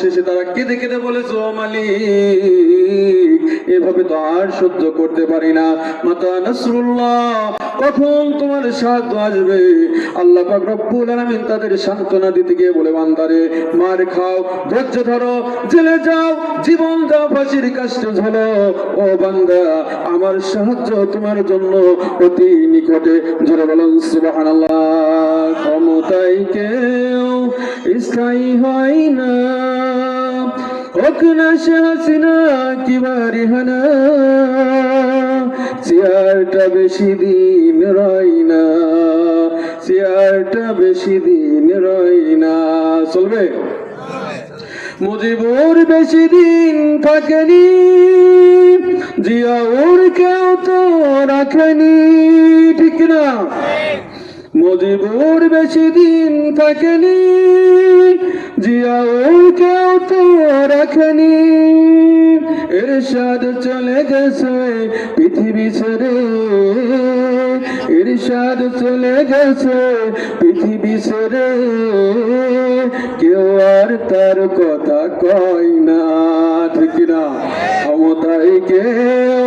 অবশেষে তারা কেঁদে কেঁদে বলেছে, ও মালিক, এভাবে তো আর সহ্য করতে পারি না। মাতা নাসরুল্লাহ, কখন তোমার সাহায্য আসবে? আল্লাহ পাক রব্বুল আলামিন তাদের সান্ত্বনা দিতে গিয়ে বলে, বান্দারে, মার খাও, ধৈর্য ধরো, জেলে যাও, জীবন দাও, ফাঁসির কাষ্টে ঝোলো, ও বান্দা, আমার সাহায্য তোমার জন্য অতি নিকটে। জোরে বলুন সুবহানাল্লাহ। ক্ষমতায় কেউ স্থায়ী হয় না, হোক না সে হাসিনা কিংবা রিহানা, চেয়ারটা বেশি দিন রয় না, চেয়ারটা বেশি দিন রয় না। চলবে? মুজিবুর বেশি দিন থাকেনি, জিয়াউর কেউ তো রাখেনি, ঠিক না? মুজিবুর বেশি দিন থাকেনি, জিয়াউর কেউ তো রাখেনি। এরশাদ চলে গেছে পৃথিবী ছেড়ে, এরশাদ চলে গেছে পৃথিবী ছেড়ে, কেউ আর তার কথা কয় না, ঠিক না? ক্ষমতায় কেউ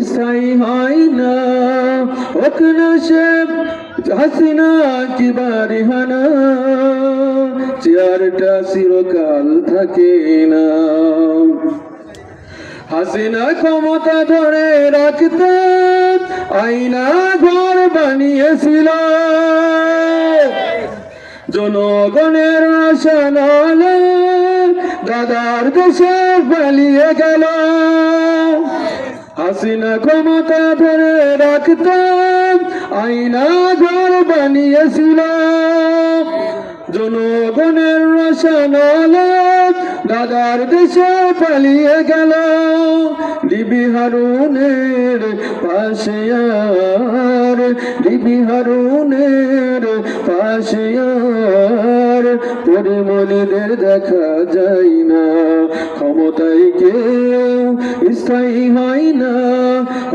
স্থায়ী হয় না, হোক না সে হাসিনা কিংবা রিহানা, চেয়ারটা চিরকাল থাকে না। হাসিনা ক্ষমতা ধরে রাখতে আয়না ঘর বানিয়েছিল, জনগণের আশানালে দাদার দেশে পালিয়ে গেল। হাসিনা ক্ষমতা ধরে রাখতে আয়না ঘর বানিয়েছিল, জনগণের আশানালে দাদার দেশে পালিয়ে গেল। ডিবি হারুনের পাশে আর, ডিবি হারুনের পাশে আর পরিমণিদের দেখা যায় না। ক্ষমতায় কেউ স্থায়ী হয় না,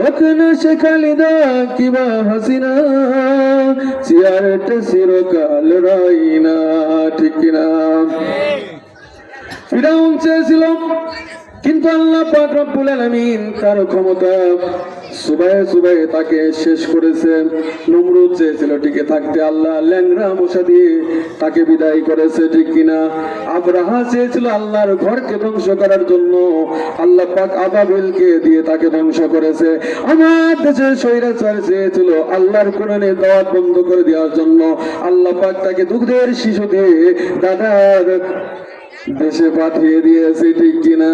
হোক না সে খালেদা কিংবা হাসিনা, চেয়ারটা চিরকাল রয় না, ঠিক কিনা? ফিরাউন চেয়েছিল, কিন্তু আল্লাহ পাক রব্বুল আলামিন তার ক্ষমতা সুবাহে সুবাহে তাকে শেষ করেছে। নমরুদ চেয়েছিল টিকে থাকতে, আল্লাহ ল্যাংড়া মশা দিয়ে তাকে বিদায় করেছে, ঠিক কিনা? আব্রাহা চেয়েছিল আল্লাহর ঘরকে ধ্বংস করার জন্য, আল্লাহ পাক আবাবিলকে দিয়ে তাকে ধ্বংস করেছে। আমার দেশে স্বৈরাচার চেয়েছিল আল্লাহর কোরআনে দাওয়াত বন্ধ করে দেওয়ার জন্য, আল্লাহ পাক তাকে দুগ্ধের শিশু দিয়ে দাদার দেশে পাঠিয়ে দিয়েছে, ঠিক কিনা?